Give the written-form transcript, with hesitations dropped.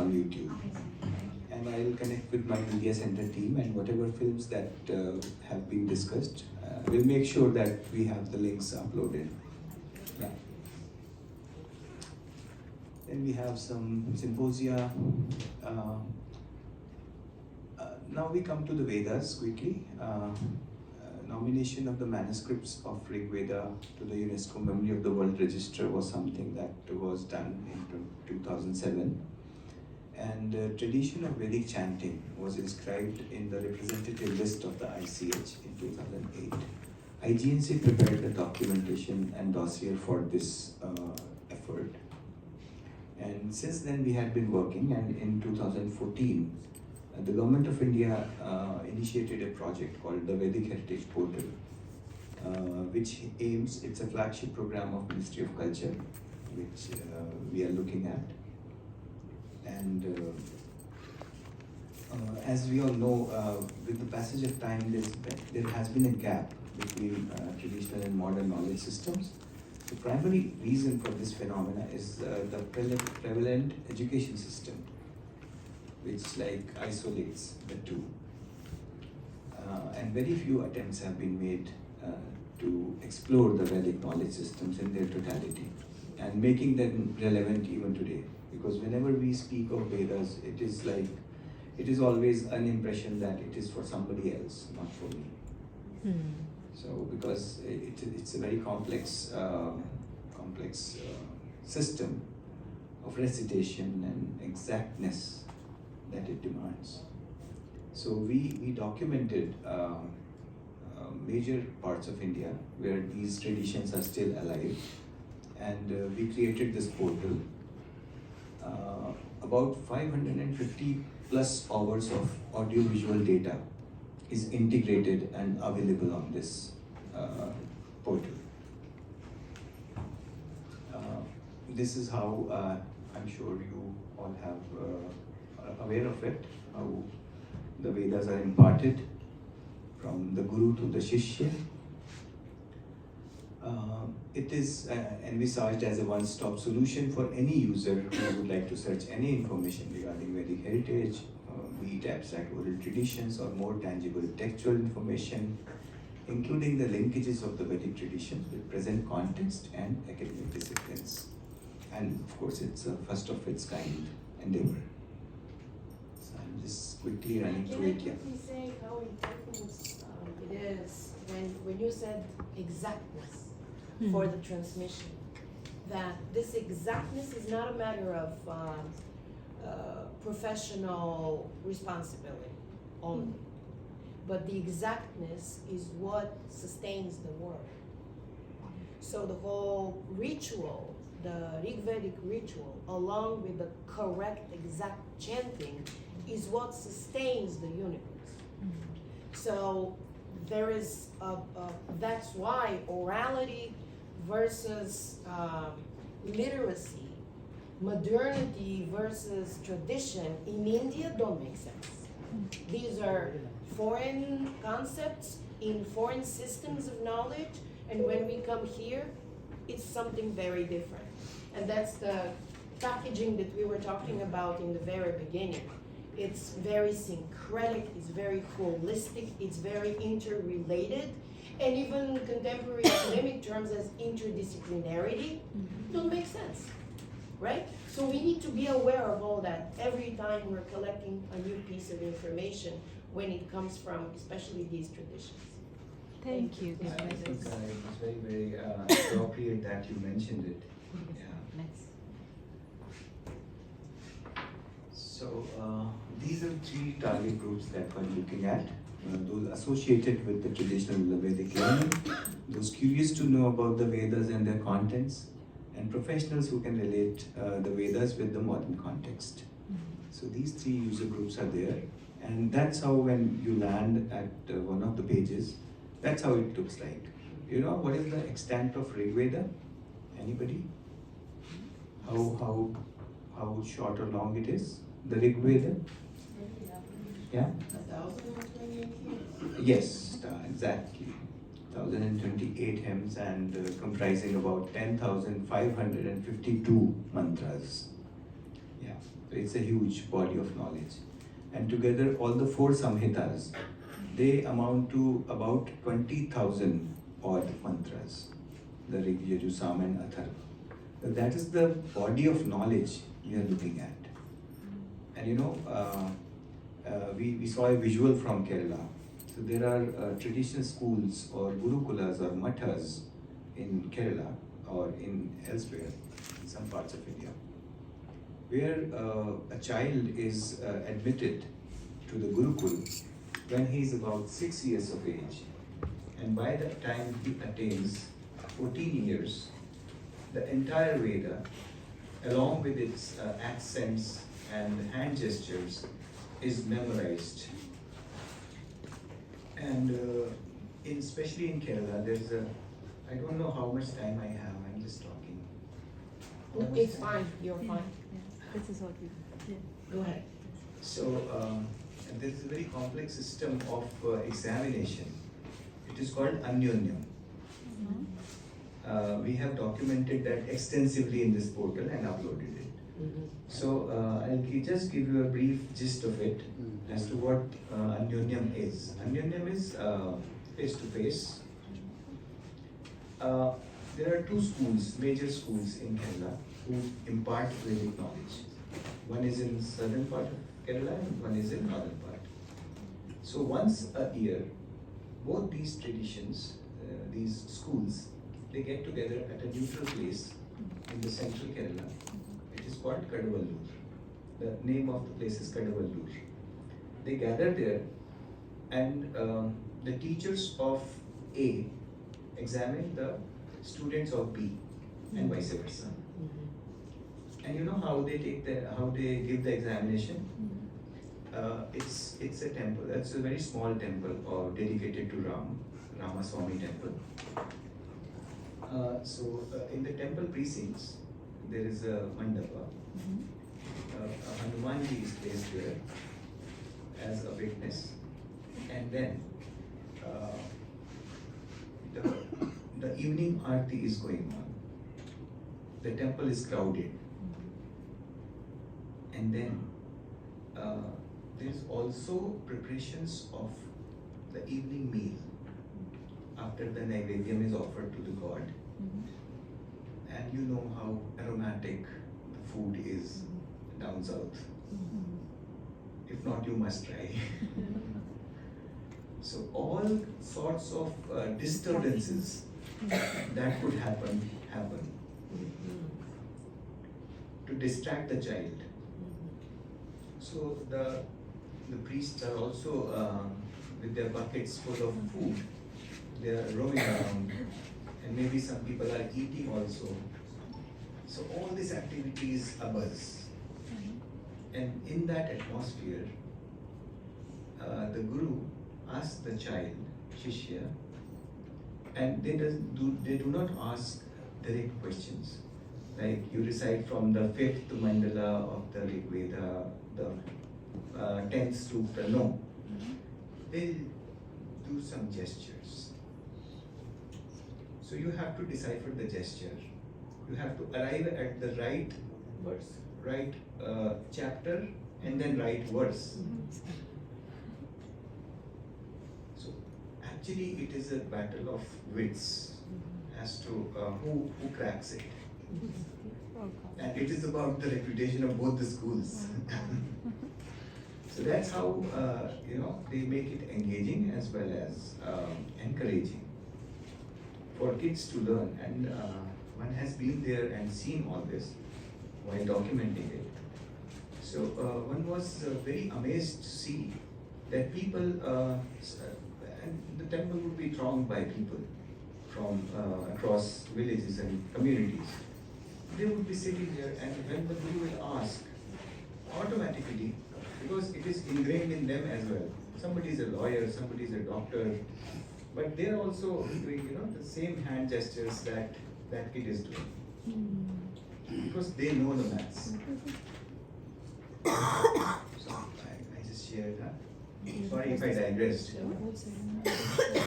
on YouTube. And I'll connect with my media center team, and whatever films that have been discussed, we'll make sure that we have the links uploaded. Yeah. Then we have some symposia. Now we come to the Vedas quickly. Nomination of the manuscripts of Rig Veda to the UNESCO Memory of the World Register was something that was done in 2007. And tradition of Vedic chanting was inscribed in the representative list of the ICH in 2008. IGNC prepared the documentation and dossier for this effort. And since then we had been working, and in 2014, the Government of India initiated a project called the Vedic Heritage Portal, which aims, it's a flagship program of Ministry of Culture, which we are looking at. And as we all know, with the passage of time, there has been a gap between traditional and modern knowledge systems. The primary reason for this phenomena is the prevalent education system, which like isolates the two. And very few attempts have been made to explore the Vedic knowledge systems in their totality and making them relevant even today. Because whenever we speak of Vedas, it is always an impression that it is for somebody else, not for me. So because it's a very complex system of recitation and exactness that it demands. So we documented major parts of India where these traditions are still alive, and we created this portal. About 550 plus hours of audiovisual data is integrated and available on this portal. This is how I'm sure you all are aware of it, how the Vedas are imparted from the Guru to the Shishya. It is envisaged as a one-stop solution for any user who would like to search any information regarding Vedic heritage, be it abstract oral traditions or more tangible textual information, including the linkages of the Vedic tradition with present context and academic disciplines. And of course, it's a first of its kind endeavor. So I'm just quickly running through it. Can I quickly say how important it is when you said exactness for the transmission? That this exactness is not a matter of professional responsibility only, but the exactness is what sustains the work. So the whole ritual, the Rigvedic ritual, along with the correct, exact chanting, is what sustains the universe. So there is that's why orality versus literacy, modernity versus tradition in India don't make sense. These are foreign concepts in foreign systems of knowledge, and when we come here, it's something very different. And that's the packaging that we were talking about in the very beginning. It's very syncretic, it's very holistic, it's very interrelated, and even contemporary academic terms as interdisciplinarity don't make sense, right? So we need to be aware of all that every time we're collecting a new piece of information when it comes from especially these traditions. Thank you. I think it was very, very appropriate that you mentioned it. Yeah. Nice. So these are three target groups that we're looking at. Those associated with the traditional Vedic learning, those curious to know about the Vedas and their contents, and professionals who can relate the Vedas with the modern context. So these three user groups are there, and that's how when you land at one of the pages, that's how it looks like. You know what is the extent of Rig Veda? Anybody? How short or long it is? The Rig Veda? Yeah? 1,028 years. Yes, exactly. 1,028 hymns and comprising about 10,552 mantras. Yeah, so it's a huge body of knowledge. And together, all the four Samhitas, they amount to about 20,000 odd mantras, the Rig, Yajur, Sam, and Atharva. That is the body of knowledge we are looking at. And we saw a visual from Kerala. So there are traditional schools or gurukulas or mathas in Kerala or in elsewhere, in some parts of India, where a child is admitted to the Gurukul when he is about 6 years of age. And by the time he attains 14 years, the entire Veda, along with its accents and hand gestures, is memorized. And especially in Kerala, there's I don't know how much time I have, I'm just talking. How much It's time? fine, you're fine. This is what we. Go ahead. So, and there is a very complex system of examination. It is called Anyonyam. We have documented that extensively in this portal and uploaded it. So, I'll just give you a brief gist of it as to what Anyonyam is. Anyonyam is face-to-face. There are two schools, major schools in Kerala, who impart Vedic knowledge. One is in southern part of Kerala and one is in northern part. So once a year, both these traditions, these schools, they get together at a neutral place in the central Kerala. It is called Kadavallur. The name of the place is Kadavallur. They gather there and the teachers of A examine the students of B and vice versa. And you know how they give the examination? It's a temple. It's a very small temple dedicated to Ramaswamy temple. So in the temple precincts, there is a mandapa. Hanumanji is placed there as a witness, and then the evening aarti is going on. The temple is crowded, and then there is also preparations of the evening meal after the Naivedyam is offered to the god. And you know how aromatic the food is down south. If not, you must try. So all sorts of disturbances that could happen to distract the child. So the priests are also with their buckets full of food. They are roaming around, and maybe some people are eating also. So all this activity is abuzz. And in that atmosphere, the guru asks the child, Shishya, and they do not ask direct questions. Like you recite from the 5th mandala of the Rig Veda, the 10th sukta. No. They do some gestures. So you have to decipher the gesture. You have to arrive at the right verse, right chapter, and then right verse. So actually, it is a battle of wits as to who cracks it. And it is about the reputation of both the schools. So that's how they make it engaging as well as encouraging for kids to learn. And one has been there and seen all this while documenting it. So one was very amazed to see that people, and the temple would be thronged by people from across villages and communities. They would be sitting there, and when the guru will ask, automatically, because it is ingrained in them as well. Somebody is a lawyer, somebody is a doctor, but they are also doing the same hand gestures that kid is doing, because they know the maths. So I just shared that. Sorry if I digressed.